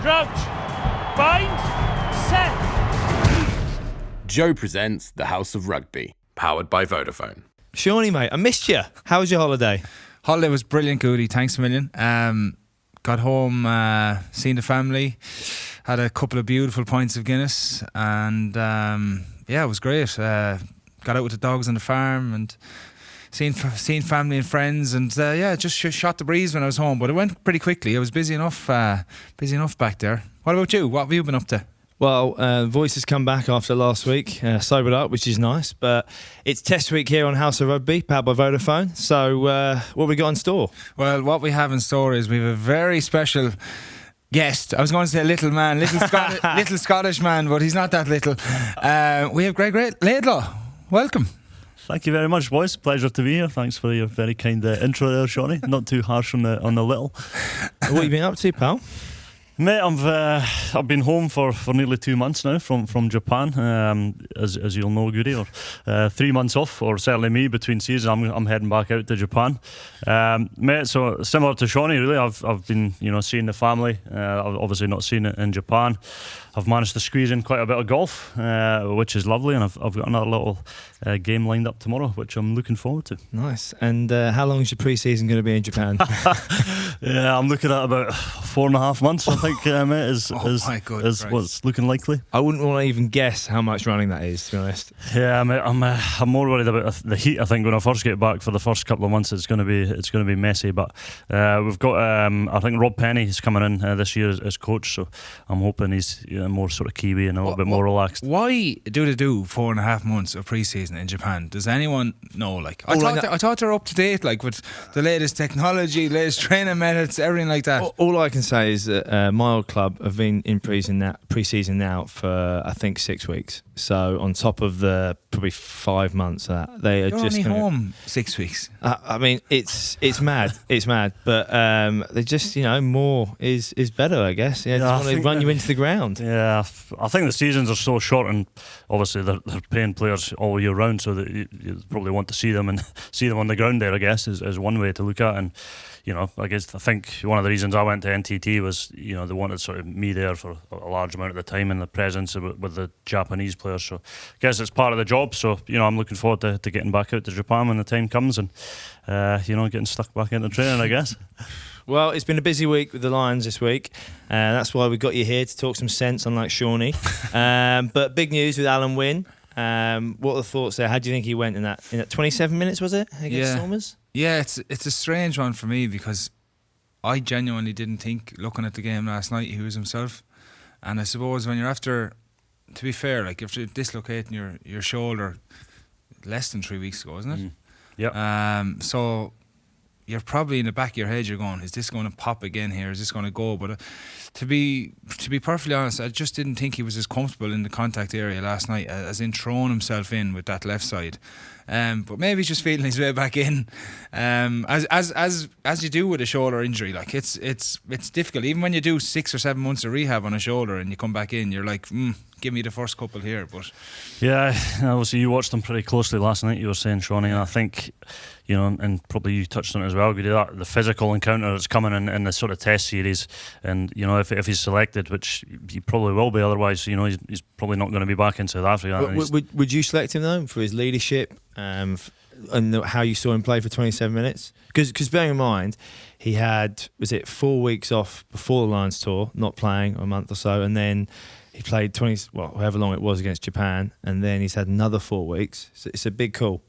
Crouch. Bind. Set. Joe presents The House of Rugby, powered by Vodafone. Seanie, mate, I missed you. How was your holiday? Holiday was brilliant, Goodie. Thanks a million. Got home, seen the family, had a couple of beautiful pints of Guinness, and it was great. Got out with the dogs on the farm and seen family and friends, and just shot the breeze when I was home. But it went pretty quickly. I was busy enough back there. What about you? What have you been up to? Well, voice has come back after last week, sobered up, which is nice. But it's test week here on House of Rugby, powered by Vodafone. So what have we got in store? Well, what we have in store is we have a very special guest. I was going to say little man, little Scottish man, but he's not that little. We have Greig Laidlaw. Welcome. Thank you very much, boys. Pleasure to be here. Thanks for your very kind intro there, Seanie. Not too harsh on the little. What have you been up to, pal? Mate, I've been home for nearly 2 months now from Japan, as you'll know, Goodie, or 3 months off, or certainly me between seasons. I'm heading back out to Japan, mate. So similar to Seanie, really. I've been seeing the family. I've obviously not seen it in Japan. I've managed to squeeze in quite a bit of golf, which is lovely, and I've got another little game lined up tomorrow, which I'm looking forward to. Nice. And how long is your pre-season going to be in Japan? Yeah, I'm looking at about 4.5 months, I think, mate, is what's looking likely. I wouldn't want to even guess how much running that is, to be honest. Yeah, mate, I'm more worried about the heat. I think when I first get back for the first couple of months, it's going to be messy. But we've got I think Rob Penny is coming in this year as coach, so I'm hoping he's more sort of Kiwi and a little bit more relaxed. Why do they do 4.5 months of pre-season in Japan? Does anyone know? Like, I thought they're up to date, like with the latest technology, latest training methods, everything like that. All I can say is that my old club have been in pre-season now for I think 6 weeks. So on top of the probably 5 months that they are You're just only home 6 weeks. I mean, it's mad, but they just more is better, I guess. Yeah, just want to run you into the ground. Yeah, I think the seasons are so short, and obviously they're paying players all year round, so that you probably want to see them on the ground there, I guess, is one way to look at it. And I think one of the reasons I went to NTT was they wanted sort of me there for a large amount of the time in the presence with the Japanese players. So I guess it's part of the job. So I'm looking forward to getting back out to Japan when the time comes, and getting stuck back into training, I guess. Well, it's been a busy week with the Lions this week. That's why we got you here to talk some sense, unlike Seanie. But big news with Alun Wyn. What are the thoughts there? How do you think he went in that 27 minutes, was it, against Stormers? Yeah, it's a strange one for me, because I genuinely didn't think, looking at the game last night, he was himself. And I suppose when you're after, to be fair, like after dislocating your shoulder less than 3 weeks ago, isn't it? Yeah. So you're probably in the back of your head, you're going, is this going to pop again here? Is this going to go? But to be perfectly honest, I just didn't think he was as comfortable in the contact area last night, as in throwing himself in with that left side. But maybe he's just feeling his way back in, as you do with a shoulder injury. Like it's difficult. Even when you do 6 or 7 months of rehab on a shoulder and you come back in, you're like, give me the first couple here. But yeah, obviously you watched them pretty closely last night, you were saying, Seanie, and I think and probably you touched on it as well, the physical encounter that's coming in the sort of test series, and if he's selected, which he probably will be, otherwise he's probably not going to be back in South Africa. Would you select him though for his leadership and how you saw him play for 27 minutes? Because bearing in mind, he had, was it 4 weeks off before the Lions tour, not playing, a month or so, and then he played however long it was against Japan, and then he's had another 4 weeks. So it's a big call.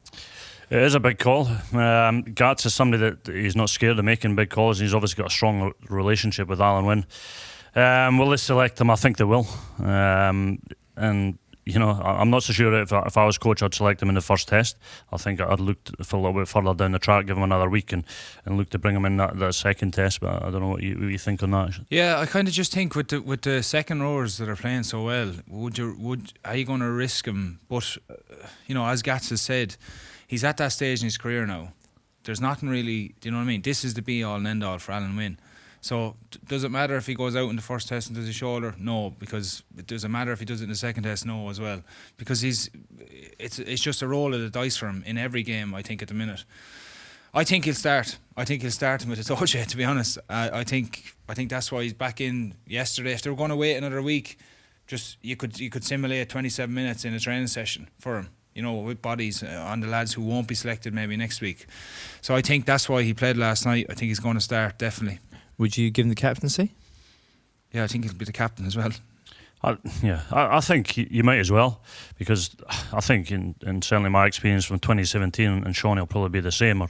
It is a big call. Gats is somebody that he's not scared of making big calls, and he's obviously got a strong relationship with Alun Wyn. Will they select him? I think they will. And I'm not so sure if I was coach, I'd select him in the first test. I think I'd look for a little bit further down the track, give him another week, and look to bring him in that second test. But I don't know what you think on that. Yeah, I kind of just think with the second rowers that are playing so well, are you going to risk him? But as Gats has said, he's at that stage in his career now. There's nothing really, do you know what I mean? This is the be all and end all for Alun Wyn. So does it matter if he goes out in the first test and does his shoulder? No, because it doesn't matter if he does it in the second test. No, as well, because it's just a roll of the dice for him in every game, I think, at the minute. I think he'll start. I think he'll start him with Itoje, to be honest. I think that's why he's back in yesterday. If they were going to wait another week, just you could simulate 27 minutes in a training session for him, with bodies on the lads who won't be selected maybe next week. So I think that's why he played last night. I think he's going to start, definitely. Would you give him the captaincy? Yeah, I think he'll be the captain as well. I think you might as well, because I think in certainly my experience from 2017, and Sean will probably be the same,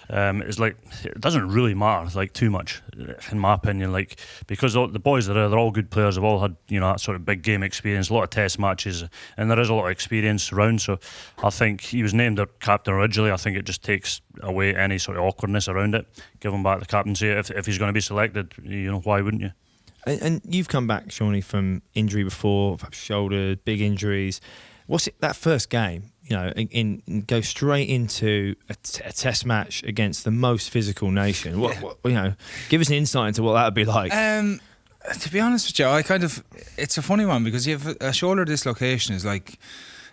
it's like it doesn't really matter like too much in my opinion, like, because the boys that are, they're all good players, have all had that sort of big game experience, a lot of test matches, and there is a lot of experience around. So I think he was named our captain originally. I think it just takes away any sort of awkwardness around it. Give him back the captaincy if he's going to be selected. Why wouldn't you? And you've come back, Shawnee, from injury before, shoulder, big injuries. What's it, that first game, in go straight into a test match against the most physical nation? What give us an insight into what that would be like. To be honest with you, it's a funny one, because you have a shoulder dislocation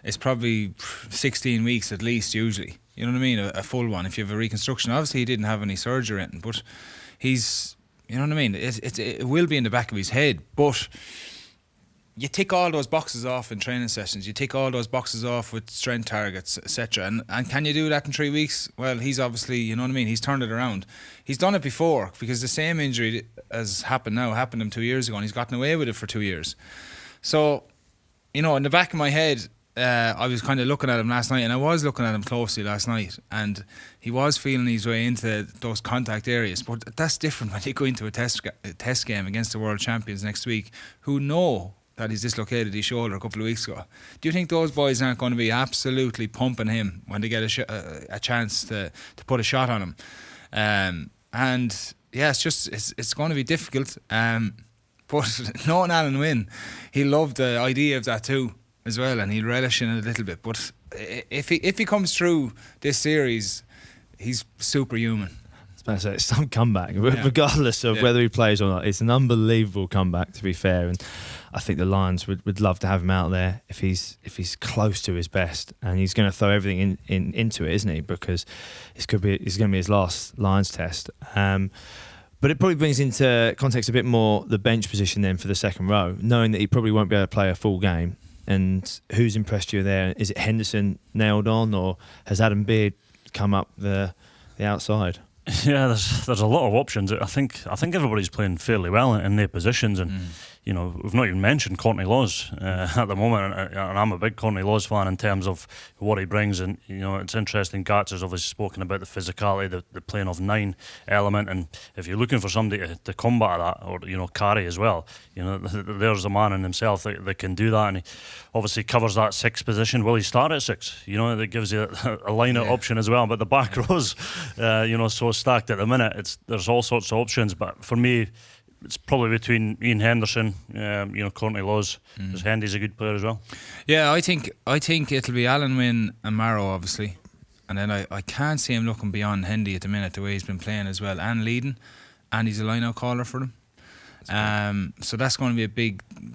it's probably 16 weeks at least usually. You know what I mean? A full one. If you have a reconstruction, obviously he didn't have any surgery or anything, but he's. You know what I mean? It will be in the back of his head, but you tick all those boxes off in training sessions. You tick all those boxes off with strength targets, etc. And can you do that in 3 weeks? Well, he's obviously, you know what I mean? He's turned it around. He's done it before, because the same injury has happened to him 2 years ago, and he's gotten away with it for 2 years. So, in the back of my head, I was kind of looking at him last night, and I was looking at him closely last night, and he was feeling his way into those contact areas. But that's different when you go into a test game against the world champions next week, who know that he's dislocated his shoulder a couple of weeks ago. Do you think those boys aren't going to be absolutely pumping him when they get a chance to put a shot on him? And yeah, it's going to be difficult. But knowing Alun Wyn, he loved the idea of that too, as well, and he'll relish in it a little bit. But if he comes through this series, he's superhuman. It's some comeback, regardless of whether he plays or not. It's an unbelievable comeback, to be fair, and I think the Lions would love to have him out there if he's close to his best, and he's going to throw everything into it, isn't he? Because it's going to be his last Lions test. But it probably brings into context a bit more the bench position then for the second row, knowing that he probably won't be able to play a full game. And who's impressed you there? Is it Henderson nailed on, or has Adam Beard come up the outside? Yeah, there's a lot of options. I think everybody's playing fairly well in their positions, and we've not even mentioned Courtney Laws at the moment, and I'm a big Courtney Laws fan in terms of what he brings. And it's interesting. Gats has obviously spoken about the physicality, the playing of 9 element, and if you're looking for somebody to combat that, or carry as well, there's a man in himself that can do that, and he obviously covers that 6 position. Will he start at 6? That gives you a line-out option as well. But the back rows, so stacked at the minute. There's all sorts of options, but for me, it's probably between Ian Henderson, Courtney Laws, because Hendy's a good player as well. Yeah, I think it'll be Alun Wyn and Marrow, obviously, and then I can't see him looking beyond Hendy at the minute, the way he's been playing as well, and leading, and he's a line-out caller for them. So that's going to be a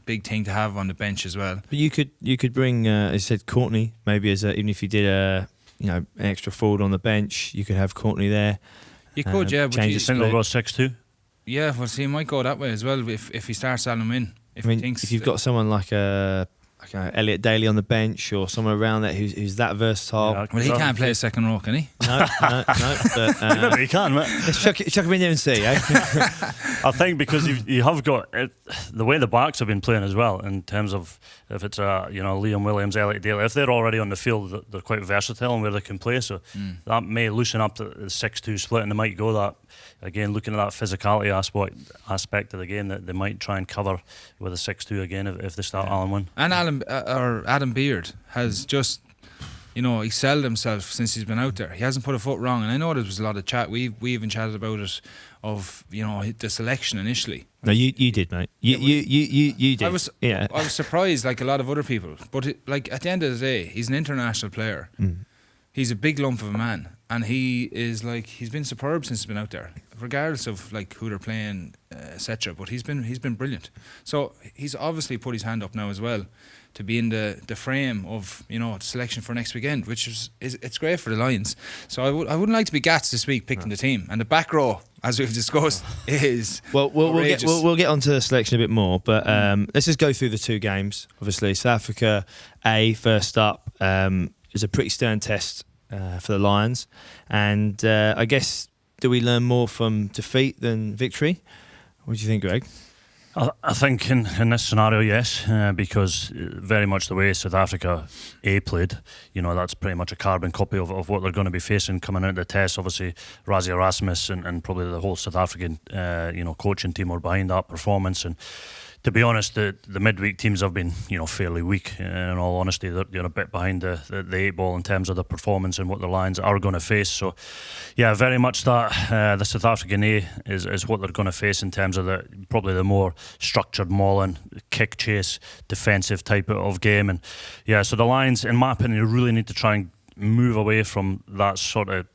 big thing to have on the bench as well. But you could bring, as you said, Courtney, maybe even if you did an extra forward on the bench, you could have Courtney there. You could, yeah. Change the single, go 6-2. Yeah, well, see, he might go that way as well if he starts Alun Wyn. If you've got someone like Elliot Daly on the bench, or someone around that who's that versatile. Yeah, well, he can't play a second row, can he? No. But, he can, mate. Let's chuck him in there and see. I think because you have got the way the backs have been playing as well, in terms of if it's Liam Williams, Elliot Daly, if they're already on the field, they're quite versatile in where they can play. So that may loosen up the 6-2 split, and they might go that. Again, looking at that physicality aspect of the game, that they might try and cover with a 6-2 again if they start Alun Wyn. And Adam Beard has just, excelled himself since he's been out there. He hasn't put a foot wrong, and I know there was a lot of chat. We even chatted about it of the selection initially. No, you did, mate. You did. I was surprised, like a lot of other people. But at the end of the day, he's an international player. He's a big lump of a man, and he's been superb since he's been out there, regardless of like who they're playing, etc. But he's been brilliant. So he's obviously put his hand up now as well to be in the frame of the selection for next weekend, which is it's great for the Lions. So I wouldn't like to be Gats this week picking the team, and the back row, as we've discussed, is we'll get onto the selection a bit more, but let's just go through the two games. Obviously, South Africa first up, is a pretty stern test for the Lions, and I guess, do we learn more from defeat than victory? What do you think, Greg? I think in this scenario, yes, because very much the way South Africa played, that's pretty much a carbon copy of what they're going to be facing coming out of the test. Obviously, Rassie Erasmus and probably the whole South African coaching team are behind that performance. And to be honest, the midweek teams have been fairly weak. In all honesty, they're a bit behind the eight ball in terms of the performance and what the Lions are going to face. So, yeah, very much that the South African is what they're going to face in terms of probably the more structured mauling, kick chase, defensive type of game. And yeah, so the Lions, in my opinion, really need to try and move away from that sort of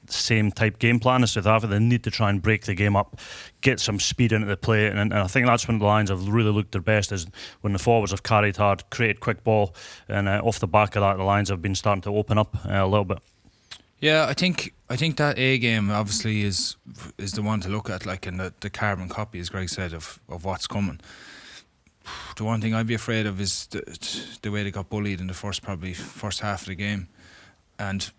same type game plan as South Africa. They need to try and break the game up, get some speed into the play, and I think that's when the Lions have really looked their best, is when the forwards have carried hard, created quick ball, and off the back of that, the Lions have been starting to open up a little bit. Yeah, I think that A game obviously is the one to look at, like in the carbon copy, as Greg said, of what's coming. The one thing I'd be afraid of is the way they got bullied in the first half of the game, and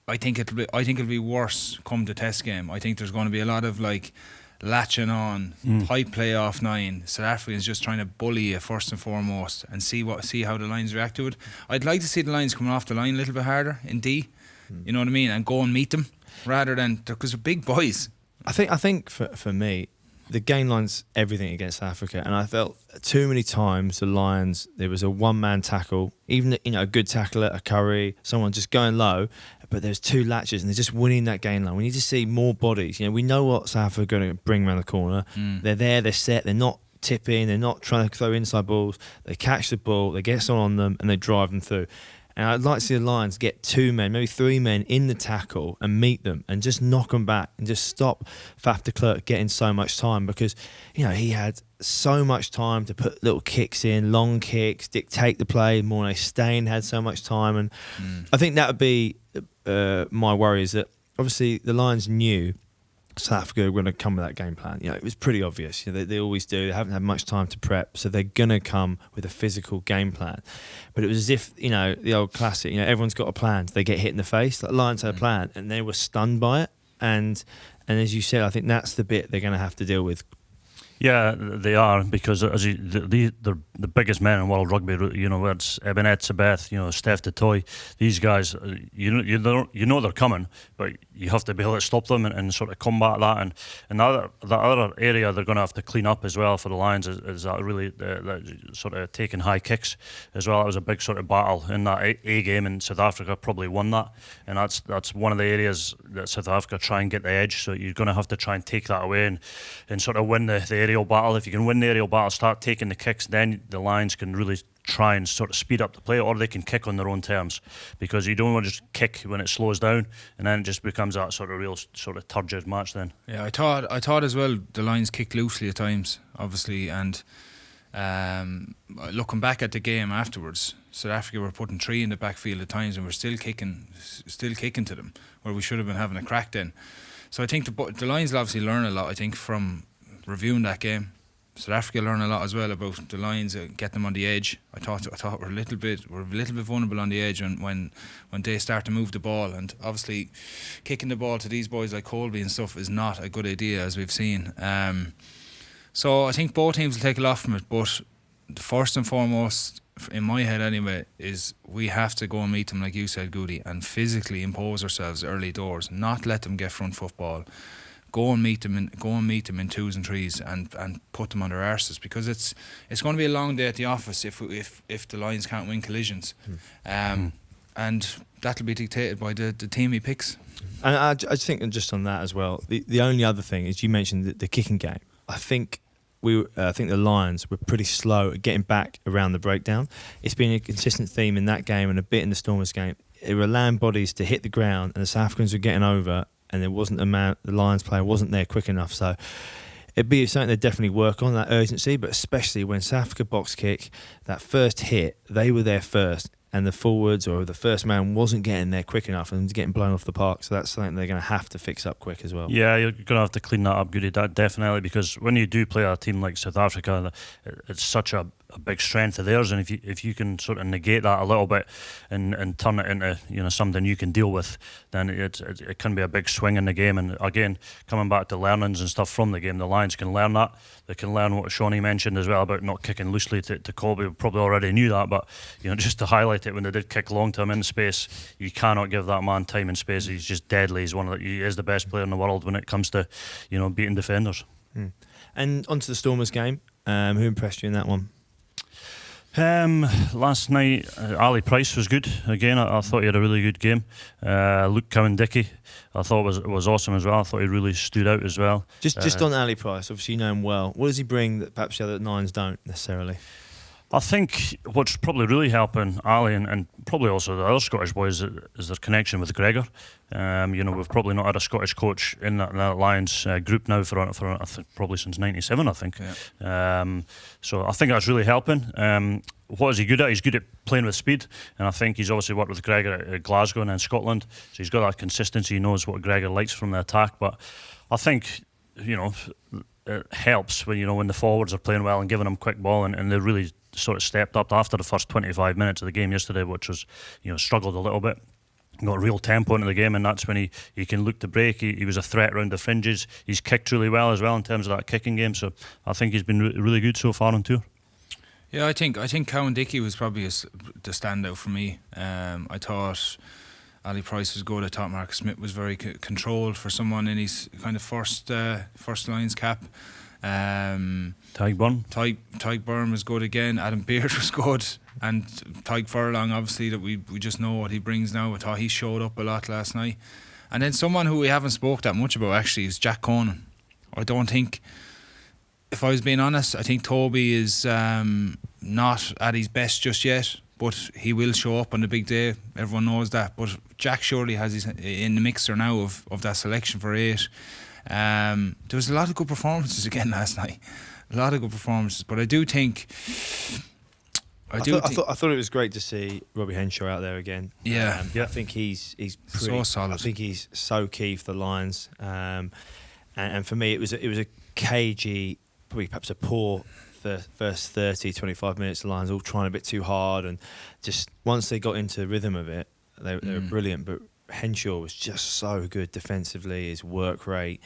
I think it'll be worse come the test game. I think there's going to be a lot of like latching on, high play off 9. South Africans just trying to bully you first and foremost, and see how the Lions react to it. I'd like to see the Lions coming off the line a little bit harder in D. You know what I mean, and go and meet them rather than, because they're big boys. I think for me, the game line's everything against South Africa, and I felt too many times the Lions, there was a one-man tackle, even a good tackler, a Curry, someone just going low, but there's two latches and they're just winning that game line. We need to see more bodies. We know what South Africa are going to bring around the corner. They're there, they're set, they're not tipping, they're not trying to throw inside balls. They catch the ball, they get someone on them, and they drive them through. And I'd like to see the Lions get 2 men, maybe 3 men in the tackle and meet them and just knock them back and just stop Faf de Klerk getting so much time, because he had so much time to put little kicks in, long kicks, dictate the play. Mornay Steyn had so much time, and I think that would be my worry, is that obviously the Lions knew South Africa were going to come with that game plan. It was pretty obvious. They always do. They haven't had much time to prep, so they're going to come with a physical game plan. But it was as if, the old classic, everyone's got a plan. They get hit in the face. The Lions had a plan, and they were stunned by it. And as you said, I think that's the bit they're going to have to deal with. Yeah, they are, because they're the biggest men in world rugby. It's Ebenet Sabeth, Steph Dutoy. These guys, you know they're coming, but you have to be able to stop them and sort of combat that. And the other area they're going to have to clean up as well for the Lions is that really the sort of taking high kicks as well. That was a big sort of battle in that A game, and South Africa probably won that. And that's one of the areas that South Africa try and get the edge. So you're going to have to try and take that away and sort of win the aerial battle. If you can win the aerial battle, start taking the kicks, then the Lions can really try and sort of speed up the play, or they can kick on their own terms, because you don't want to just kick when it slows down, and then it just becomes that sort of real sort of turgid match then. Yeah, I thought as well the Lions kicked loosely at times, obviously, and looking back at the game afterwards, South Africa were putting 3 in the backfield at times, and we're still kicking to them, where we should have been having a crack then. So I think the Lions will obviously learn a lot, I think, from reviewing that game. South Africa learn a lot as well about the Lions, get them on the edge. I thought we're a little bit vulnerable on the edge when they start to move the ball, and obviously kicking the ball to these boys like Colby and stuff is not a good idea, as we've seen. So I think both teams will take a lot from it, but first and foremost, in my head anyway, is we have to go and meet them, like you said, Goody, and physically impose ourselves early doors, not let them get front football. Go and meet them in 2s and 3s and put them on their arses, because it's going to be a long day at the office if the Lions can't win collisions, and that'll be dictated by the team he picks. And I just think, just on that as well, the only other thing is, you mentioned the kicking game. I think the Lions were pretty slow at getting back around the breakdown. It's been a consistent theme in that game and a bit in the Stormers game. There were land bodies to hit the ground, and the South Africans were getting over, and there wasn't the Lions player wasn't there quick enough. So it'd be something they definitely work on, that urgency, but especially when South Africa box kick, that first hit, they were there first, and the forwards or the first man wasn't getting there quick enough and was getting blown off the park. So that's something they're going to have to fix up quick as well. Yeah, you're going to have to clean that up, Goody, definitely, because when you do play a team like South Africa, it's such a big strength of theirs, and if you can sort of negate that a little bit and turn it into something you can deal with, then it can be a big swing in the game. And again, coming back to learnings and stuff from the game, the Lions can learn that. They can learn what Shawnee mentioned as well about not kicking loosely to Colby. We probably already knew that, but just to highlight it, when they did kick long to him in space, you cannot give that man time and space. He's just deadly. He is the best player in the world when it comes to beating defenders. And onto the Stormers game. Who impressed you in that one? Last night, Ali Price was good. Again, I thought he had a really good game. Luke Cowan-Dickey, I thought was awesome as well. I thought he really stood out as well. Just on Ali Price, obviously you know him well. What does he bring that perhaps the other nines don't necessarily? I think what's probably really helping Ali and probably also the other Scottish boys is their connection with Gregor. We've probably not had a Scottish coach in that Lions group now for I think probably since '97, I think. Yeah. So I think that's really helping. What is he good at? He's good at playing with speed, and I think he's obviously worked with Gregor at Glasgow and in Scotland, so he's got that consistency. He knows what Gregor likes from the attack. But I think it helps when the forwards are playing well and giving them quick ball, and they really sort of stepped up after the first 25 minutes of the game yesterday, which was struggled a little bit. Got real tempo into the game, and that's when he can look to break. He was a threat around the fringes. He's kicked really well as well in terms of that kicking game, so I think he's been really good so far on tour. Yeah, I think Cowan-Dickey was probably the standout for me. I thought Ali Price was good. I thought Marcus Smith was very controlled for someone in his kind of first Lions cap. Tyg Byrne was good again. Adam Beard was good, and Tyg Furlong, obviously, that we just know what he brings now. I thought he showed up a lot last night. And then someone who we haven't spoke that much about actually is Jack Conan. I don't think, if I was being honest, I think Toby is not at his best just yet, but he will show up on the big day. Everyone knows that. But Jack surely has his in the mixer now of that selection for 8. There was a lot of good performances again last night. A lot of good performances, but I do think. I thought it was great to see Robbie Henshaw out there again. Yeah, I think he's pretty so solid. I think he's so key for the Lions. And for me, it was a cagey, probably perhaps a poor first 30, 25 minutes. The Lions all trying a bit too hard, and just once they got into the rhythm of it, they were brilliant. But Henshaw was just so good defensively. His work rate,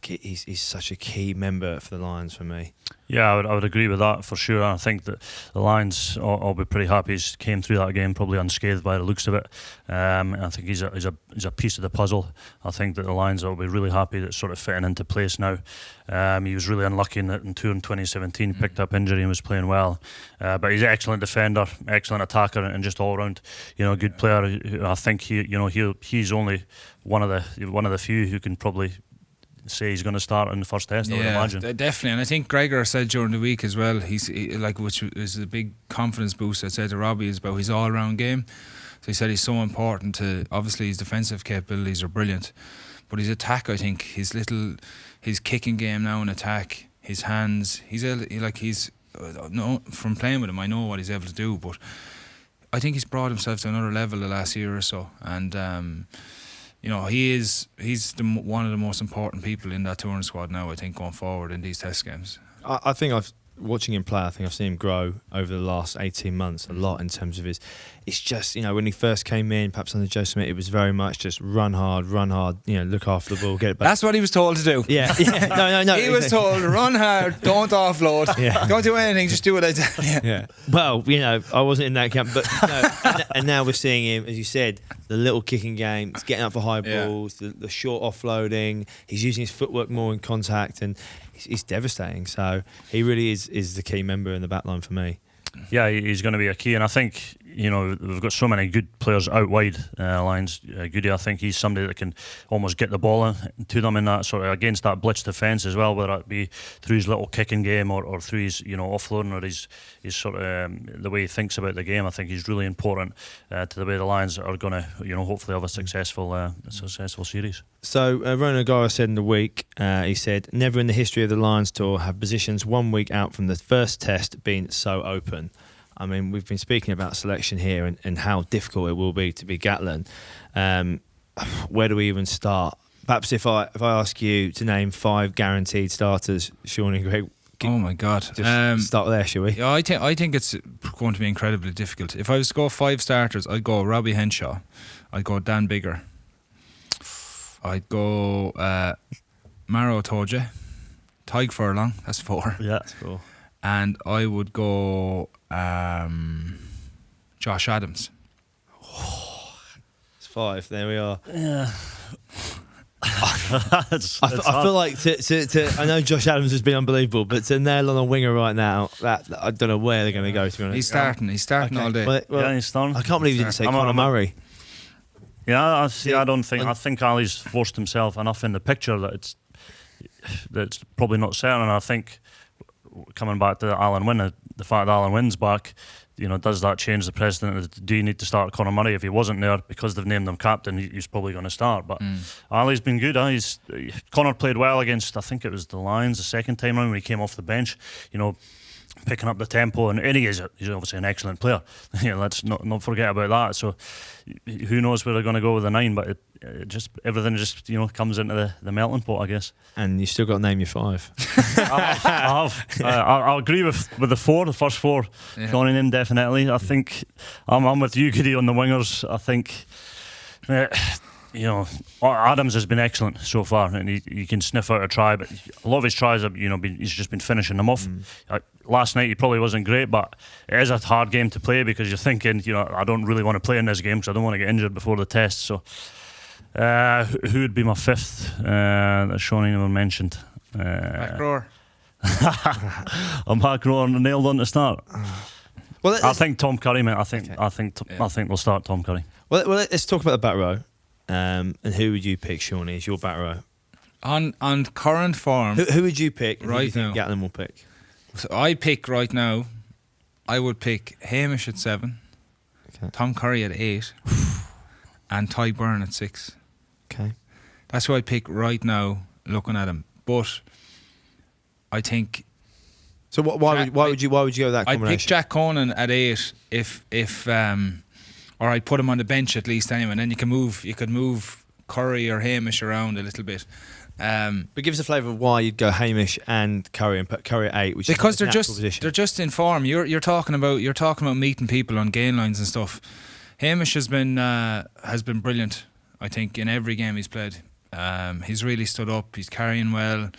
he's such a key member for the Lions for me. Yeah, I would agree with that for sure. I think that the Lions will be pretty happy he came through that game probably unscathed by the looks of it. I think he's a piece of the puzzle. I think that the Lions will be really happy that's sort of fitting into place now. He was really unlucky in tour in 2017, picked up injury and was playing well. But he's an excellent defender, excellent attacker, and just all round, good player. I think he's only one of the few who can probably say he's going to start in the first test. I would imagine. Definitely. And I think Gregor said during the week as well, which is a big confidence boost I said to Robbie, is about his all-round game. So he said he's so important to, obviously his defensive capabilities are brilliant, but his attack, I think his kicking game now in attack, his hands, from playing with him I know what he's able to do, but I think he's brought himself to another level the last year or so, and he's one of the most important people in that touring squad now, I think, going forward in these test games. I think watching him play, I think I've seen him grow over the last 18 months a lot in terms of it's just, when he first came in, perhaps under Joe Smith, it was very much just run hard, look after the ball, get it back. That's what he was told to do. Yeah. No. He was told, run hard, don't offload, don't do anything, just do what I did. Yeah. Well, I wasn't in that camp, but and now we're seeing him, as you said, the little kicking game, he's getting up for high balls, the short offloading, he's using his footwork more in contact, and he's devastating. So he really is the key member in the back line for me. Yeah, he's going to be a key, and I think we've got so many good players out wide lines. Goodie, I think he's somebody that can almost get the ball to them in that sort of against that blitz defence as well, whether it be through his little kicking game or through his offloading or his sort of the way he thinks about the game. I think he's really important to the way the Lions are going to hopefully have a successful series. So Ronan O'Gara said in the week, he said, never in the history of the Lions tour have positions 1 week out from the first test been so open. I mean, we've been speaking about selection here and how difficult it will be to be Gatland. Where do we even start? Perhaps if I ask you to name 5 guaranteed starters, Sean and Greg. Oh my God! Just start there, shall we? Yeah, I think it's going to be incredibly difficult. If I was to go 5 starters, I'd go Robbie Henshaw, I'd go Dan Biggar, I'd go Maro Toje, Tyg Furlong. That's 4. Yeah, that's 4. And I would go Josh Adams. It's 5. There we are. Yeah. I feel like to I know Josh Adams has been unbelievable, but to nail on a winger right now, that I don't know where they're going to go. To be honest, He's starting all day. Yeah, he's starting. I can't believe you didn't say Conor Murray. Yeah, I think Ali's forced himself enough in the picture that it's probably not certain. And I think coming back to Alun Wyn, the fact that Alun Wyn's back, does that change the precedent? Do you need to start Conor Murray? If he wasn't there because they've named him captain, he's probably going to start. But Ali's been good. Conor played well against, I think it was the Lions the second time round when he came off the bench. Picking up the tempo, and he's obviously an excellent player. Let's not forget about that. So who knows where they're going to go with the 9? But everything comes into the melting pot, I guess. And you still got to name your 5. I'll agree with the 4, the first 4. Yeah. Joining in definitely. I think I'm with you, Goodie, on the wingers. I think. Adams has been excellent so far, and he can sniff out a try, but a lot of his tries have, he's just been finishing them off. Last night he probably wasn't great, but it is a hard game to play because you're thinking, I don't really want to play in this game because I don't want to get injured before the test. So, who would be my 5th that Sean never mentioned? Back rower. I'm back rower nailed on to start. Well, I think Tom Curry, mate. I think we'll start Tom Curry. Well, let's talk about the back row. And who would you pick, Shawnee, as your back row? On current form, Who would you pick? Right who do you now, think Gatland will pick. So I pick right now. I would pick Hamish at 7, Tom Curry at 8, and Ty Byrne at 6. Okay, that's who I pick right now. Looking at him, but I think. So why would you go with that combination? I'd pick Jack Conan at 8 if or I'd put him on the bench at least anyway. And then you could move Curry or Hamish around a little bit. But give us a flavour of why you'd go Hamish and Curry and put Curry at 8, which because is they're just in form. You're talking about meeting people on gain lines and stuff. Hamish has been brilliant. I think in every game he's played, he's really stood up. He's carrying well.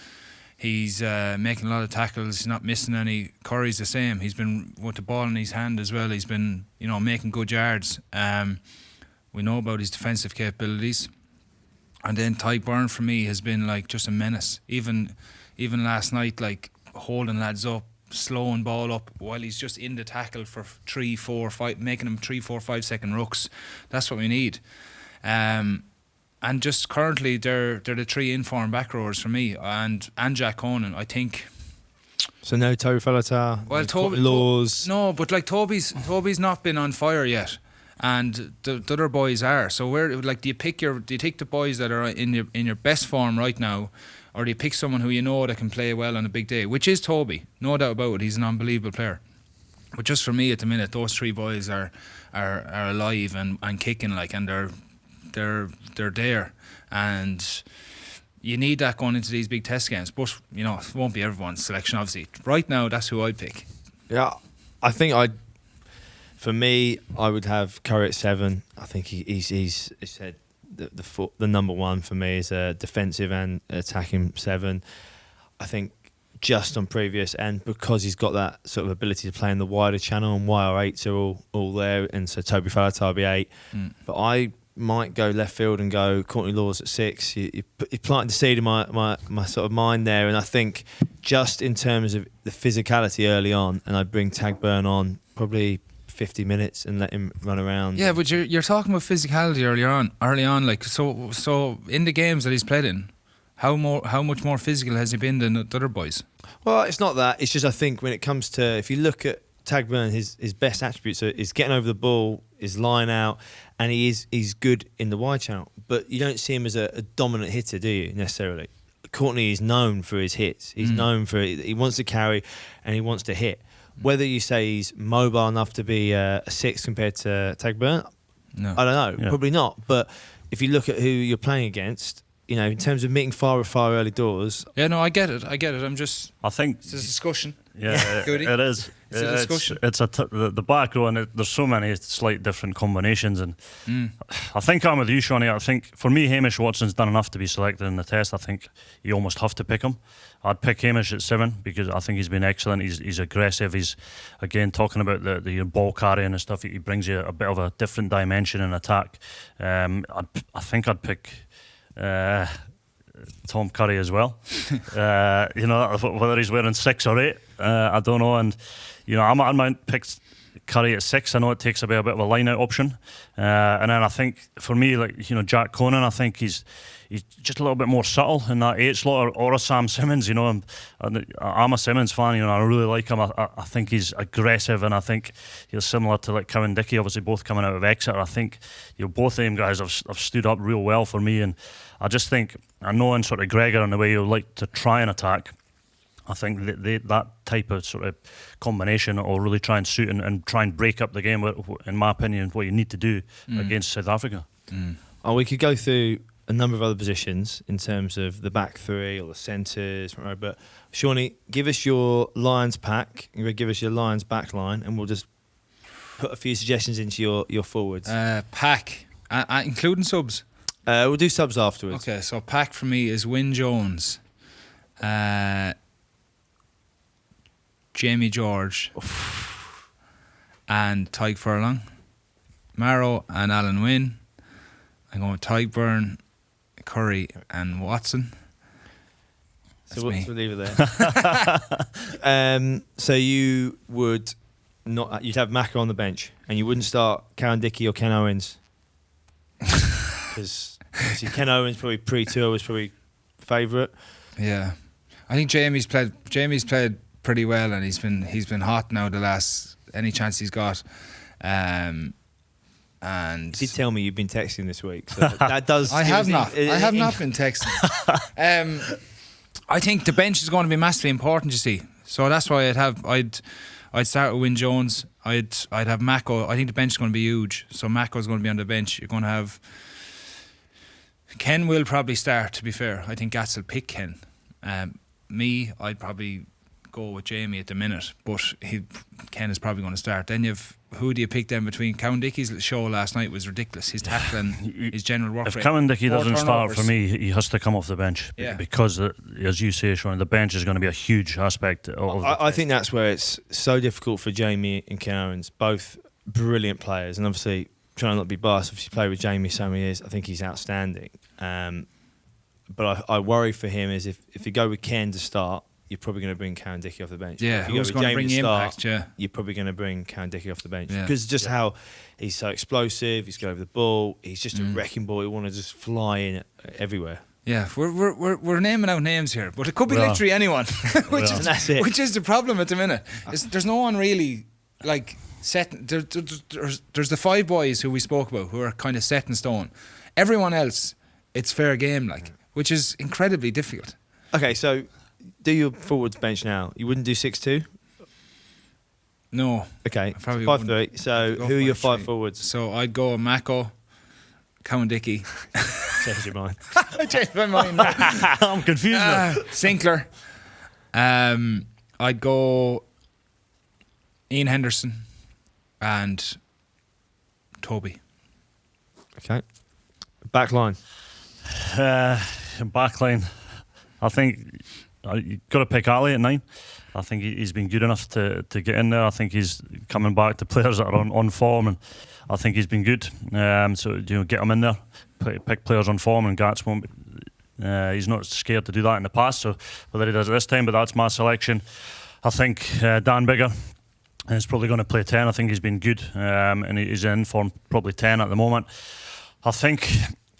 He's making a lot of tackles. He's not missing any. Curry's the same. He's been with the ball in his hand as well. He's been making good yards. We know about his defensive capabilities. And then Ty Byrne for me has been like just a menace. Even last night, like holding lads up, slowing ball up while he's just in the tackle for 3, 4, 5, making them 3, 4, 5 second rucks. That's what we need. And just currently they're the 3 informed back rowers for me, and Jack Conan, I think. So no Toby Falatau. Well, Toby Laws. No, but like Toby's not been on fire yet. And the other boys are. So where, like, do you take the boys that are in your best form right now, or do you pick someone who you know that can play well on a big day, which is Toby, no doubt about it. He's an unbelievable player. But just for me at the minute, those 3 boys are alive and kicking, like, and they're there, and you need that going into these big test games. But it won't be everyone's selection, obviously. Right now, that's who I'd pick. Yeah, I think for me, I would have Curry at 7. I think he's said the number 1 for me is a defensive and attacking 7. I think just on previous, and because he's got that sort of ability to play in the wider channel, and why our 8s are all there, and so Toby Falatau will be 8. But I might go left field and go Courtney Laws at 6. You planted the seed in my sort of mind there, and I think just in terms of the physicality early on, and I'd bring Tag Byrne on probably 50 minutes and let him run around. Yeah, but you're talking about physicality early on. Like so in the games that he's played in, how much more physical has he been than the other boys? Well, it's not that. It's just I think when it comes to, if you look at Tagburn, his best attributes is getting over the ball, his line out, and he's good in the wide channel. But you don't see him as a dominant hitter, do you, necessarily? Courtney is known for his hits. He's known for he wants to carry and he wants to hit. Whether you say he's mobile enough to be a 6 compared to Tagburn, No. I don't know. Yeah. Probably not. But if you look at who you're playing against, in terms of meeting fire early doors. Yeah, no, I get it. I think It's a discussion. Yeah, Goodie. it is. It's a discussion. It's the back row, and there's so many slight different combinations. And I think I'm with you, Shawnee. I think for me, Hamish Watson's done enough to be selected in the test. I think you almost have to pick him. I'd pick Hamish at 7 because I think he's been excellent. He's aggressive. He's, again, talking about the ball carrying and stuff. He brings you a bit of a different dimension in attack. I think I'd pick Tom Curry as well. Whether he's wearing 6 or 8, I don't know. And I might pick Curry at 6. I know it takes a bit of a line out option. And then I think for me, Jack Conan, I think he's just a little bit more subtle in that 8 slot, or a Sam Simmons. I'm a Simmons fan. I really like him. I think he's aggressive, and I think he's similar to like Cowan Dickey, obviously both coming out of Exeter. I think both of them guys have stood up real well for me, and I just think, knowing sort of Gregor and the way you like to try and attack, I think that type of sort of combination will really try and suit and try and break up the game, in my opinion, what you need to do against South Africa. We could go through a number of other positions in terms of the back three or the centres, but Shawnee, give us your Lions pack, give us your Lions back line, and we'll just put a few suggestions into your forwards. Pack, including subs. We'll do subs afterwards. Okay, so pack for me is Wyn Jones, Jamie George, and Tyke Furlong. Marrow and Alun Wyn. I'm going with Tygburn, Curry and Watson. That's So me. we'll leave it there. So you would not, you'd have Macca on the bench, and you wouldn't start Cowan Dickey or Ken Owens, because Ken Owens probably pre-tour was probably favourite. Yeah, I think Jamie's played pretty well, and he's been hot now the last any chance he's got. And You did tell me you've been texting this week, so that does. I have not been texting. I think the bench is going to be massively important, you see. So that's why I'd start with Wyn Jones. I'd have Mako. I think the bench is going to be huge. So Mako's going to be on the bench. You're going to have Ken will probably start, to be fair. I think Gats will pick Ken. I'd probably go with Jamie at the minute, but Ken is probably going to start. Then who do you pick then between Cowan Dickey's show last night was ridiculous. His tackling, his general work rate. If Cowan Dickey doesn't start turnovers. for me, he has to come off the bench. Yeah. Because, as you say, Sean, the bench is going to be a huge aspect of I think that's where it's so difficult for Jamie and Ken Owens, both brilliant players, and obviously trying not to be biased. If you play with Jamie so many years, I think he's outstanding. But I worry for him is if you go with Ken to start, you're probably going to bring Cowan Dickey off the bench. Yeah, if you who's go with going to bring Jamie the start, impact? Yeah, you're probably going to bring Cowan Dickey off the bench Yeah. because just how he's so explosive. He's going over the ball. He's just a wrecking ball. He want to just fly in everywhere. yeah. We're naming out names here, but it could be Yeah. literally anyone, which And is that's it. which is the problem at the minute. There's no one really like set. There's the 5 boys who we spoke about who are kind of set in stone. Everyone else, it's fair game, which is incredibly difficult. Okay, so do your forwards bench now. You wouldn't do 6-2? No. Okay, probably 5-3. So Go who are your 5 5-3. forwards? So I'd go Mako, Cowan Dickey. Change your mind. I changed my mind. I'm confused now. Sinclair. I'd go Ian Henderson and Toby. Okay. Back line. Backline, I think you've got to pick Ali at 9. I think he's been good enough to get in there. I think he's coming back to players that are on form, and I think he's been good. So get him in there, pick players on form, and Gats won't. He's not scared to do that in the past, so whether he does it this time, but that's my selection. I think Dan Biggar and he's probably going to play 10. I think he's been good, and he's in form probably 10 at the moment. I think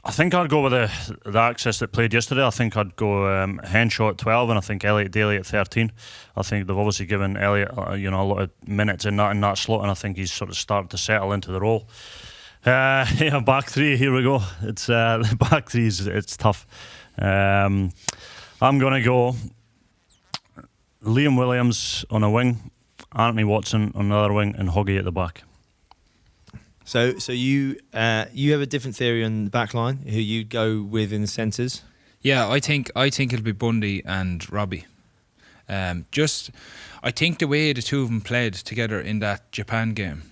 I'd go with the access that played yesterday. I think I'd go Henshaw at 12, and I think Elliot Daly at 13. I think they've obviously given Elliot a lot of minutes in that slot, and I think he's sort of started to settle into the role. Back three. Here we go. It's the back three. It's tough. I'm going to go Liam Williams on a wing, Anthony Watson on another wing, and Hoggy at the back. So you have a different theory on the back line, who you'd go with in the centres? Yeah, I think it'll be Bundy and Robbie. I think the way the two of them played together in that Japan game,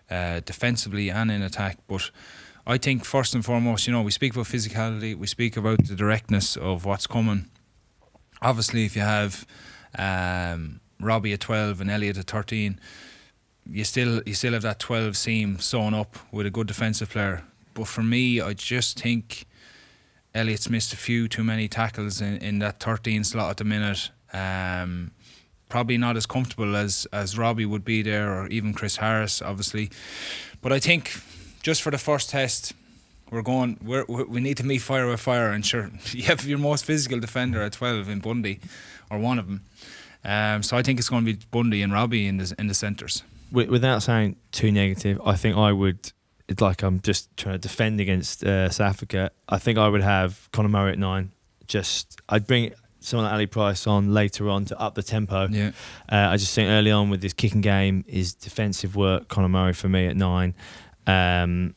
defensively and in attack, but I think first and foremost, we speak about physicality, we speak about the directness of what's coming. Obviously, if you have Robbie at 12 and Elliot at 13, you still have that 12 seam sewn up with a good defensive player. But for me, I just think Elliot's missed a few too many tackles in that 13 slot at the minute. Probably not as comfortable as Robbie would be there, or even Chris Harris, obviously. But I think just for the first test, we need to meet fire with fire, and sure, you have your most physical defender at 12 in Bundy, or one of them. So I think it's going to be Bundy and Robbie in the centres. Without sounding too negative, I think I would. It's like I'm just trying to defend against South Africa. I think I would have Conor Murray at 9. I'd bring someone like Ali Price on later on to up the tempo. Yeah. I just think early on with his kicking game, his defensive work, Conor Murray for me at 9. And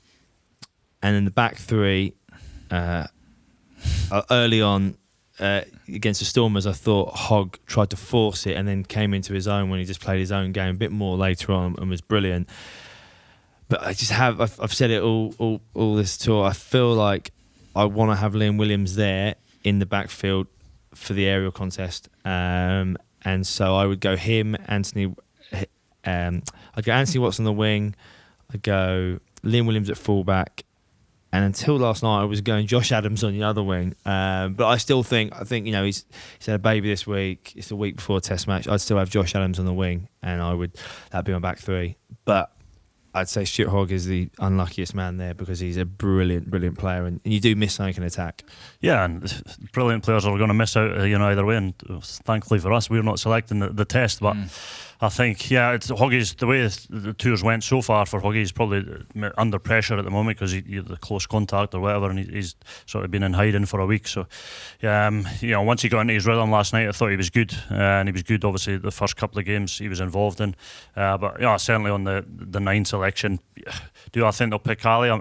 then the back three, early on against the Stormers, I thought Hogg tried to force it and then came into his own when he just played his own game a bit more later on and was brilliant. But I've said it all this tour. I feel like I want to have Liam Williams there in the backfield for the aerial contest, and so I would go him, Anthony. I'd go Anthony Watson on the wing. I'd go Liam Williams at fullback, and until last night I was going Josh Adams on the other wing. But I still think he's had a baby this week. It's the week before a Test match. I'd still have Josh Adams on the wing, and that'd be my back three. But I'd say Stuart Hogg is the unluckiest man there because he's a brilliant player, and you do miss something in attack. Yeah, and brilliant players are going to miss out, either way. And thankfully for us, we're not selecting the test. But I think, it's Hoggy's, the way the tours went so far for Hoggy, he's probably under pressure at the moment because he had the close contact or whatever, and he's sort of been in hiding for a week. So, once he got into his rhythm last night, I thought he was good, and he was good. Obviously, the first couple of games he was involved in, but certainly on the 9 selection, do I think they'll pick Ali?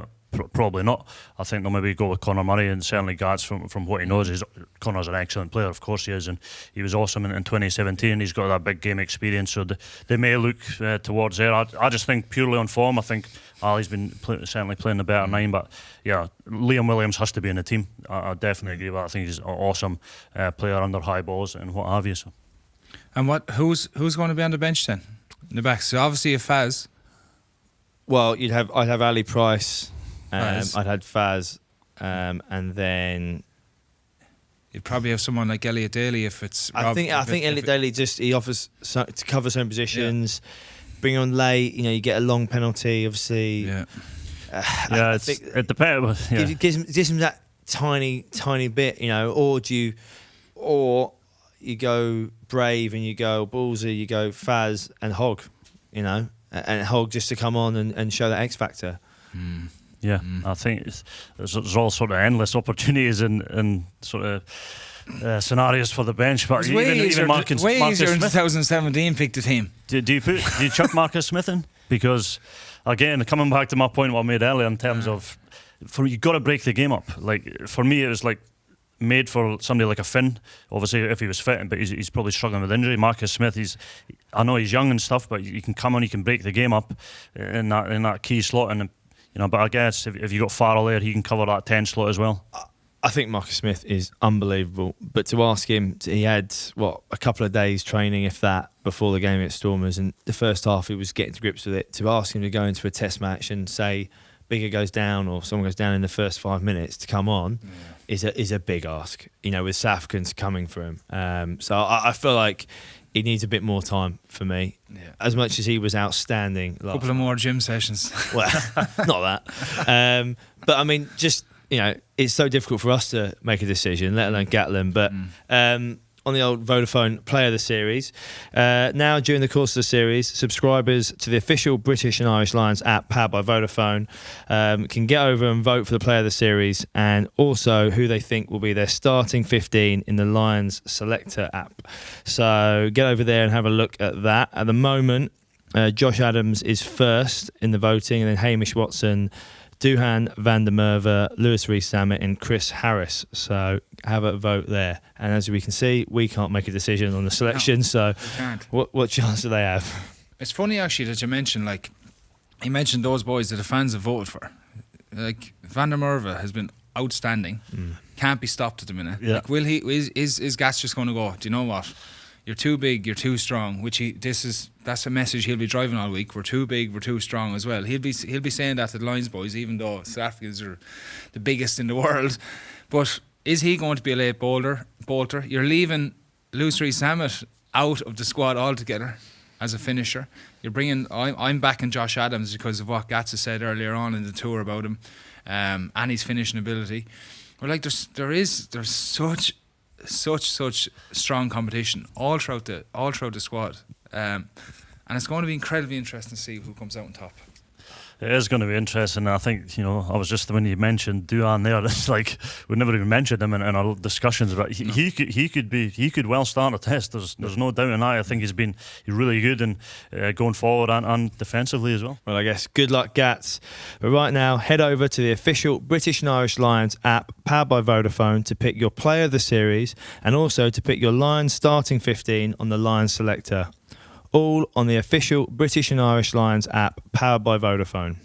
Probably not. I think they'll maybe go with Conor Murray, and certainly Gats from what he knows. Conor's an excellent player, of course he is, and he was awesome in 2017. He's got that big game experience, so they may look towards there. I just think purely on form, I think Ali's been certainly playing the better 9, but Liam Williams has to be in the team. I definitely agree with that. I think he's an awesome player under high balls and what have you. So. And who's going to be on the bench then in the back? So obviously a Faz. Well, I'd have Ali Price. I'd had Faz, and then you'd probably have someone like Elliot Daly if it's. I think Elliot Daly he offers to cover certain positions. Bring on late, you get a long penalty, obviously. Yeah. It depends. Yeah. Gives him that tiny bit, or you go brave and you go ballsy, you go Faz and Hogg, and Hogg just to come on and show that X factor. Yeah, I think there's all sort of endless opportunities and sort of scenarios for the bench. But even Marcus easier Smith. In 2017 picked the team. Do you chuck Marcus Smith in? Because again, coming back to my point what I made earlier in terms of you got to break the game up. Like for me, it was like made for somebody like a Finn. Obviously, if he was fit, but he's probably struggling with injury. Marcus Smith, I know he's young and stuff, but you can come on, you can break the game up in that key slot and. But I guess if you got Farrell there, he can cover that 10 slot as well. I think Marcus Smith is unbelievable. But to ask him, he had, a couple of days training, if that, before the game against Stormers. And the first half, he was getting to grips with it. To ask him to go into a Test match and say, Bigger goes down or someone goes down in the first 5 minutes to come on is a big ask, with South Africans coming for him. So I feel like he needs a bit more time for me. Yeah. As much as he was outstanding. A couple of more gym sessions. Well, not that. But I mean, just, it's so difficult for us to make a decision, let alone Gatlin. But on the old Vodafone Player of the Series, now during the course of the series, subscribers to the official British and Irish Lions app powered by Vodafone can get over and vote for the Player of the Series and also who they think will be their starting 15 in the Lions Selector app. So get over there and have a look at that. At the moment, Josh Adams is first in the voting, and then Hamish Watson, Duhan van der Merwe, Lewis Rees-Zammit and Chris Harris. So have a vote there. And as we can see, we can't make a decision on the selection. So what chance do they have? It's funny actually that you mentioned, like, you mentioned those boys that the fans have voted for. Like, van der Merwe has been outstanding. Can't be stopped at the minute. Yeah. Like, will he? Is Gats just going to go, do you know what? You're too big, you're too strong. That's a message he'll be driving all week. We're too big, we're too strong as well. He'll be saying that to the Lions boys, even though South Africans are the biggest in the world. But is he going to be a late bolter? You're leaving Lewis Rees-Zammit out of the squad altogether as a finisher. You're bringing. I'm backing Josh Adams because of what Gats has said earlier on in the tour about him, and his finishing ability. We're like, there's such strong competition all throughout the squad, and it's going to be incredibly interesting to see who comes out on top. It is going to be interesting. I think, I was just, when you mentioned Duhan there, it's like we never even mentioned him in our discussions about he could well start a test. There's no doubt in that. I think he's really good and going forward and defensively as well. Well, I guess good luck, Gats. But right now, head over to the official British and Irish Lions app powered by Vodafone to pick your player of the series and also to pick your Lions starting 15 on the Lions Selector. All on the official British and Irish Lions app powered by Vodafone.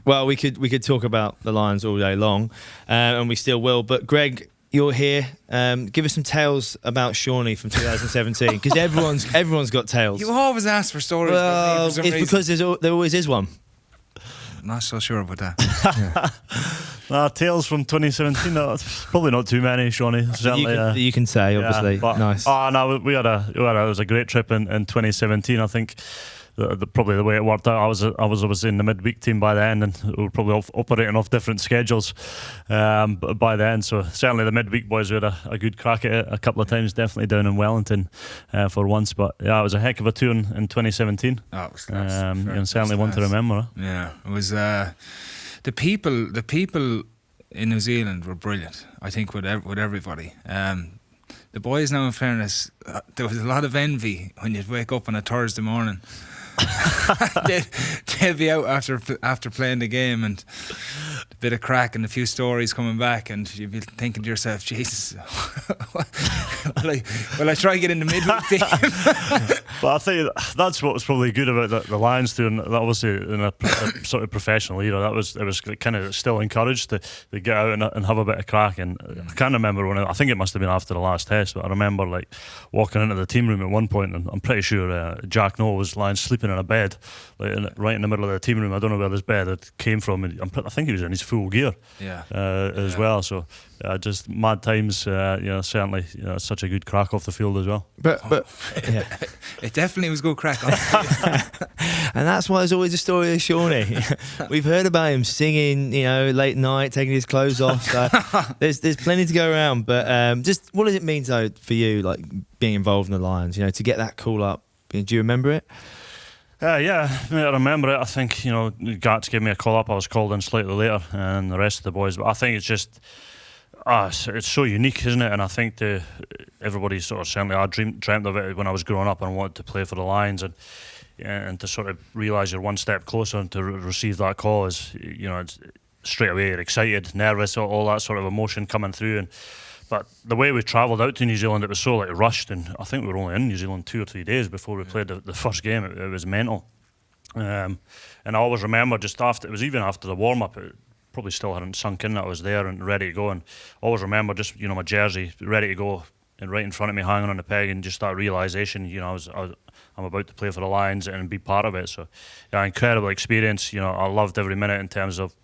Well, we could talk about the Lions all day long, and we still will. But Greg, you're here. Give us some tales about Shawnee from 2017, because everyone's got tales. You always ask for stories. Well, for some it's reason. because there always is one. I'm not so sure about that. Tales from 2017. No, probably not too many, Shawnee. Certainly, you can say, obviously. But, nice. No, it was a great trip in 2017. I think probably the way it worked out, I was in the midweek team by then, and we were probably operating off different schedules by then. So certainly the midweek boys we had a good crack at it a couple of times, definitely down in Wellington for once. But yeah, it was a heck of a tour in 2017. Oh, it was and certainly one to remember. Yeah, it was. The people in New Zealand were brilliant. I think with everybody. The boys now, in fairness, there was a lot of envy when you'd wake up on a Thursday morning. they'll be out after playing the game, and a bit of crack and a few stories coming back, and you'd be thinking to yourself, Jesus, will I try to get in the midweek team? But I think that's what was probably good about the Lions doing that. Obviously, in a sort of professional, it was kind of still encouraged to get out and have a bit of crack. And I can't remember when. I think it must have been after the last test, but I remember like walking into the team room at one point, and I'm pretty sure Jack Noel was lying sleeping in a bed, right in the middle of the team room. I don't know where this bed came from. I think he was in his full gear, as well. So just mad times. Certainly, such a good crack off the field as well. But yeah. It definitely was good crack. And that's why there's always a story of Shawnee. We've heard about him singing, late night, taking his clothes off. So there's plenty to go around. But just what does it mean though for you, like being involved in the Lions? To get that call up. Do you remember it? Yeah, I remember it. I think Gats gave me a call up. I was called in slightly later, and the rest of the boys. But I think it's just. It's so unique, isn't it? And I think everybody certainly I dreamt of it when I was growing up and wanted to play for the Lions, and to sort of realise you're one step closer and to receive that call is it's straight away you're excited, nervous, all that sort of emotion coming through. But the way we travelled out to New Zealand, it was so rushed, and I think we were only in New Zealand 2 or 3 days before we played the first game. It was mental, and I always remember just after the warm up. Probably still hadn't sunk in that I was there and ready to go, and always remember just my jersey ready to go and right in front of me hanging on the peg, and just that realisation I'm about to play for the Lions and be part of it. So yeah, incredible experience. I loved every minute in terms of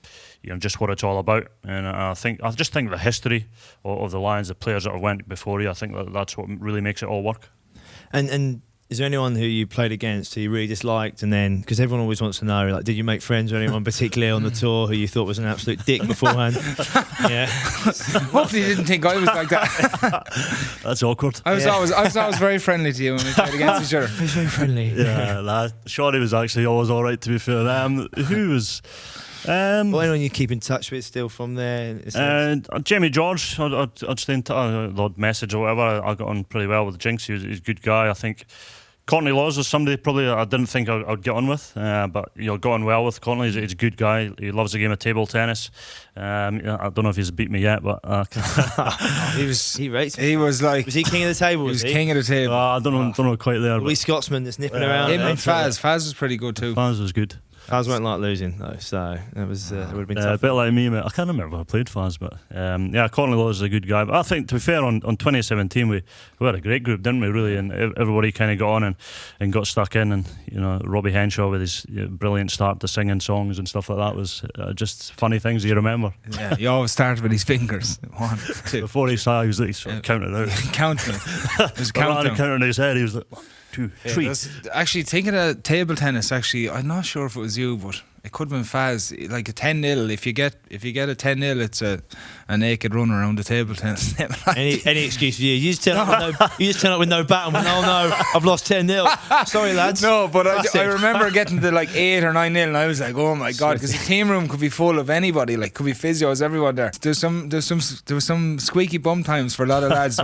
just what it's all about, and I just think the history of the Lions, the players that have went before you, I think that's what really makes it all work. And Is there anyone who you played against who you really disliked, and then because everyone always wants to know, like, did you make friends with anyone particularly on the tour who you thought was an absolute dick beforehand? Yeah. Hopefully you didn't think I was like that. That's awkward. I was always very friendly to you when we played against each other. He was very friendly. Yeah, Shawty was actually always all right, to be fair. Who was? Well, anyone you keep in touch with still from there? Jamie George, I'd stay in touch, I'd message or whatever. I got on pretty well with Jinx. He's a good guy. I think Courtney Laws was somebody probably I didn't think I'd get on with, but got on well with Courtney. He's a good guy. He loves the game of table tennis. I don't know if he's beat me yet, but he rates me. He was like, was he king of the table? He was king of the table. I don't know quite there. We Scotsman that's nipping around. Him and Faz was pretty good too. Faz was good. Faz won't like losing though, so it was it would have been tough. A bit like me, mate. I can't remember if I played Faz, but Courtney Law is a good guy. But I think, to be fair, on 2017 we had a great group, didn't we? Really, and everybody kind of got on and got stuck in, and Robbie Henshaw with his brilliant start to singing songs and stuff like that was just funny things you remember. Yeah, he always started with his fingers. 1, 2. Before he started, he was like sort of counting out. Counting. It was counting. Counting in his head. He was like 1, 2, 3. Actually, thinking of table tennis, I'm not sure if it was you, but it could have been Faz. Like a 10-0. If you get a 10-0, it's a naked run around the table tennis. any excuse for you? You just turn up with no bat and went, oh no, I've lost 10-0. Sorry, lads. No, but I remember getting to like 8 or 9-0, and I was like, oh my god, because the team room could be full of anybody. Like, could be physios, everyone there. There was some squeaky bum times for a lot of lads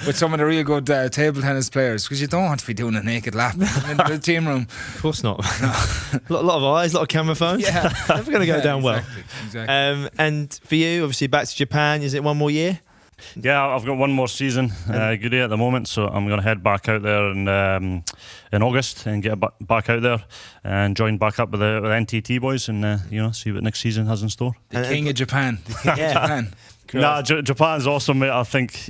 with some of the real good table tennis players, because you don't want to be doing a naked lap in the team room. Of course not. a lot of eyes, a lot of camera phones. Yeah, never going to go down well. Exactly. And for you, obviously, back to Japan. Is it one more year? Yeah, I've got one more season, Goodie at the moment, so I'm going to head back out there in August and get back out there and join back up with the NTT boys and see what next season has in store. The king of Japan. The king of Japan. Nah, Japan's awesome, mate. I think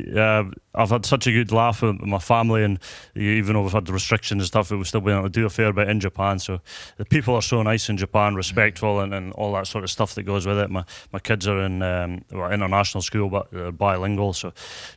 I've had such a good laugh with my family, and even though we've had the restrictions and stuff, we've still been able to do a fair bit in Japan. So the people are so nice in Japan, respectful, and all that sort of stuff that goes with it. My kids are in international school, but they're bilingual, so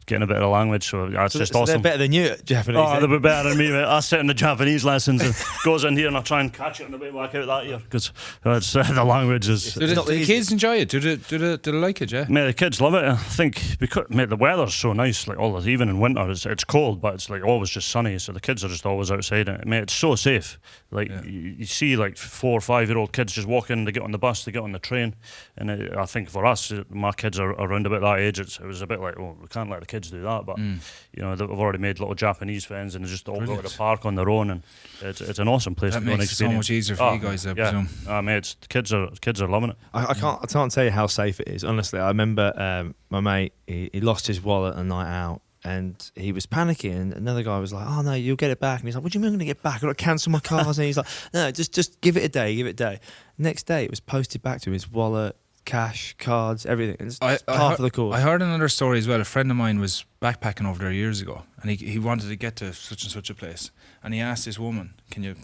getting a bit of the language. So it's just awesome. They're better than you at Japanese. Oh, they're better than me, mate. I sit in the Japanese lessons and goes in here and I try and catch it on the way back out that year, because the language is. Do the kids enjoy it? Do they like it? Yeah. Mate, the kids love it. I think because the weather's so nice, like even in winter it's cold, but it's like always just sunny, so the kids are just always outside. And mate, it's so safe. Like you see like 4 or 5-year-old kids just walk in, they get on the bus, they get on the train, and I think for us, my kids are around about that age. It was a bit like, oh, we can't let the kids do that, but they've already made little Japanese friends, and they just all go to the park on their own, and it's an awesome place to go and experience. That makes it so much easier for you guys, I presume. Mate, kids are loving it. I can't tell you how safe it is. Honestly, I remember my mate. He lost his wallet a night out, and he was panicking. And another guy was like, "Oh no, you'll get it back." And he's like, "What do you mean I'm going to get it back? I've got to cancel my cars." And he's like, "No, just give it a day. Next day, it was posted back to him, his wallet, cash, cards, everything. It's half of the course. I heard another story as well. A friend of mine was backpacking over there years ago, and he wanted to get to such and such a place, and he asked this woman, "Can you?"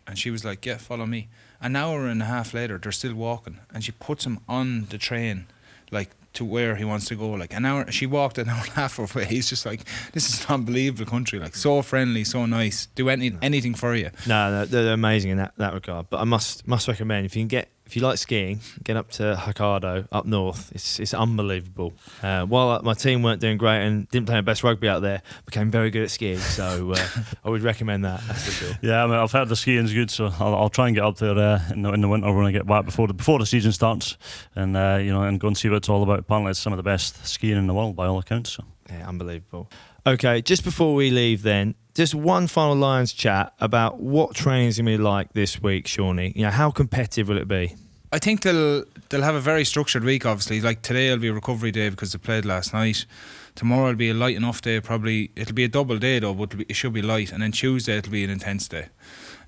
And she was like, "Yeah, follow me." An hour and a half later, they're still walking, and she puts him on the train, like, to where he wants to go. Like an hour, she walked an hour and a half away. He's just like, this is an unbelievable country, like so friendly, so nice, do anything for you. No, they're amazing in that regard. But I must recommend, if you like skiing, get up to Hokkaido up north. It's unbelievable. While my team weren't doing great and didn't play their best rugby out there, became very good at skiing. So I would recommend that. That's for sure. Yeah, I mean, I've heard the skiing's good, so I'll try and get up there in the winter when I get back before the season starts, and and go and see what it's all about. Apparently, it's some of the best skiing in the world by all accounts. So. Yeah, unbelievable. Okay, just before we leave, then. Just one final Lions chat about what training's going to be like this week, Shawnee. How competitive will it be? I think they'll have a very structured week, obviously. Like today will be a recovery day because they played last night. Tomorrow will be a light enough day, probably. It'll be a double day though, but it should be light. And then Tuesday it'll be an intense day.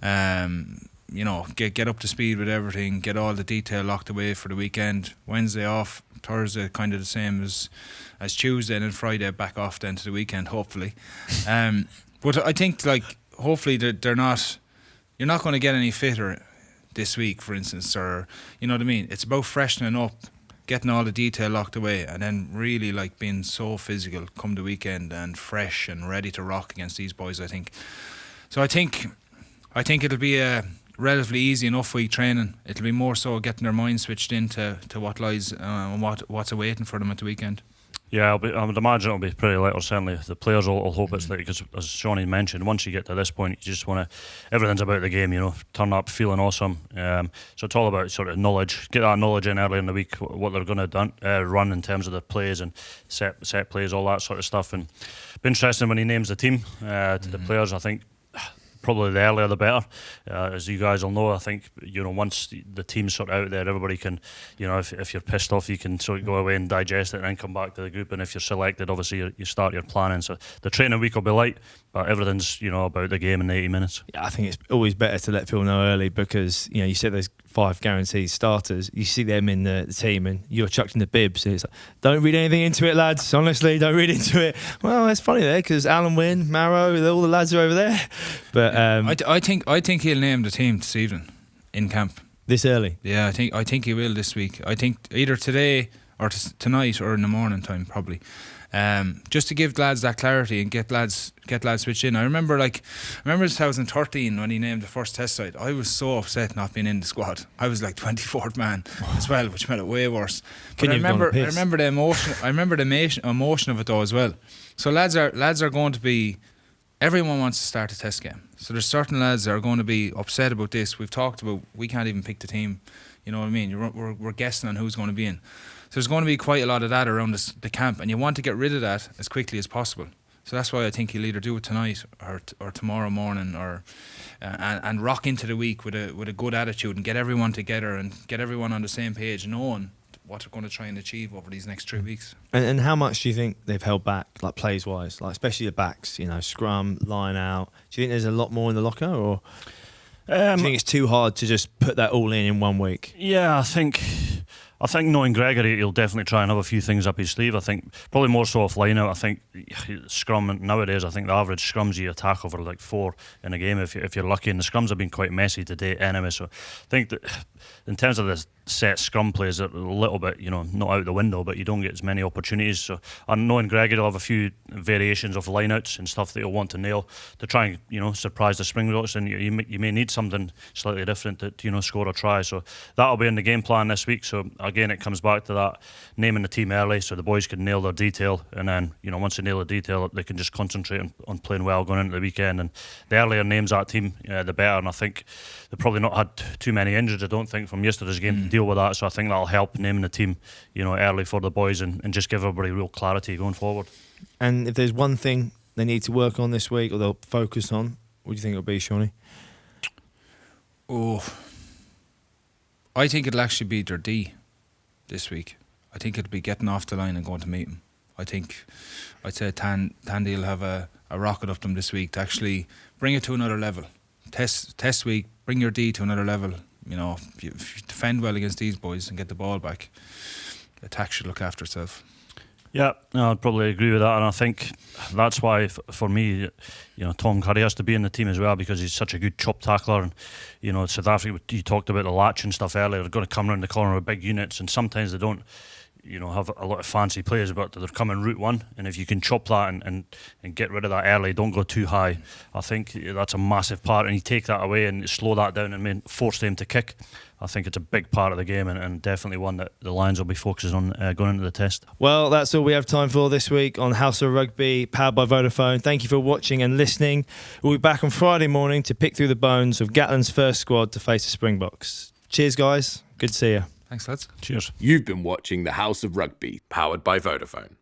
Get up to speed with everything, get all the detail locked away for the weekend. Wednesday off, Thursday kind of the same as Tuesday, and then Friday back off then to the weekend, hopefully. But I think, hopefully you're not going to get any fitter this week, for instance, or you know what I mean. It's about freshening up, getting all the detail locked away, and then really being so physical come the weekend and fresh and ready to rock against these boys. I think So I think it'll be a relatively easy enough week training. It'll be more so getting their mind switched into what lies and what's awaiting for them at the weekend. Yeah, I would imagine it'll be pretty light, or certainly the players will hope it's like, because as Seanie mentioned, once you get to this point, you just want to, everything's about the game, turn up feeling awesome. So it's all about sort of knowledge, get that knowledge in early in the week, what they're going to run in terms of the plays and set plays, all that sort of stuff. And it'll be interesting when he names the team to the players. I think probably the earlier the better. As you guys will know, I think once the team's sort of out there, everybody can, if you're pissed off, you can sort of go away and digest it and then come back to the group. And if you're selected, obviously you start your planning. So the training week will be light, but everything's about the game in 80 minutes. Yeah, I think it's always better to let people know early, because you said there's 5 guaranteed starters. You see them in the team and you're chucked in the bibs. And it's like, don't read anything into it, lads. Honestly, don't read into it. Well, it's funny there, because Alun Wyn, Marrow, all the lads are over there. But I think he'll name the team this evening in camp. This early? Yeah, I think he will this week. I think either today or tonight or in the morning time probably. Just to give lads that clarity and get lads switched in. I remember 2013 when he named the first test side. I was so upset not being in the squad. I was like 24th man as well, which made it way worse. But I remember the emotion. I remember the emotion of it though as well. So lads are going to be. Everyone wants to start a test game. So there's certain lads that are going to be upset about this. We've talked about we can't even pick the team. You know what I mean? We're guessing on who's going to be in. So there's going to be quite a lot of that around the camp, and you want to get rid of that as quickly as possible. So that's why I think he'll either do it tonight or tomorrow morning, or and rock into the week with a good attitude and get everyone together and get everyone on the same page, knowing what they're going to try and achieve over these next 3 weeks. And how much do you think they've held back, like plays wise, like especially the backs? scrum, line out. Do you think there's a lot more in the locker, or do you think it's too hard to just put that all in 1 week? Yeah, I think knowing Gregory, he'll definitely try and have a few things up his sleeve. I think probably more so off line out. I think scrum nowadays, I think the average scrums you attack over like 4 in a game if you're lucky, and the scrums have been quite messy to date anyway. So I think that in terms of the set scrum plays, are a little bit not out the window, but you don't get as many opportunities. So and knowing Gregory, will have a few variations of line outs and stuff that he'll want to nail to try and surprise the Springboks, and you may need something slightly different to score a try. So that'll be in the game plan this week. So again, it comes back to that naming the team early so the boys can nail their detail, and then once they nail the detail, they can just concentrate on playing well going into the weekend. And the earlier names that team, the better. And I think they've probably not had too many injuries, I don't think, from yesterday's game to deal with that. So I think that'll help naming the team early for the boys and just give everybody real clarity going forward. And if there's one thing they need to work on this week, or they'll focus on, what do you think it'll be, Seanie? Oh, I think it'll actually be their D this week. I think it'll be getting off the line and going to meet them. I'd say Tandy will have a rocket up them this week to actually bring it to another level. Test week, bring your D to another level. If you defend well against these boys and get the ball back, the attack should look after itself. Yeah, I'd probably agree with that, and I think that's why for me, Tom Curry has to be in the team as well, because he's such a good chop tackler. And South Africa, you talked about the latch and stuff earlier. They're going to come around the corner with big units, and sometimes they don't have a lot of fancy players, but they're coming route one, and if you can chop that and get rid of that early, don't go too high, I think that's a massive part. And you take that away and slow that down and force them to kick, I think it's a big part of the game, and definitely one that the Lions will be focusing on going into the test. Well, that's all we have time for this week on House of Rugby, powered by Vodafone. Thank you for watching and listening. We'll be back on Friday morning to pick through the bones of Gatland's first squad to face the Springboks. Cheers, guys. Good to see you. Thanks, lads. Cheers. You've been watching the House of Rugby, powered by Vodafone.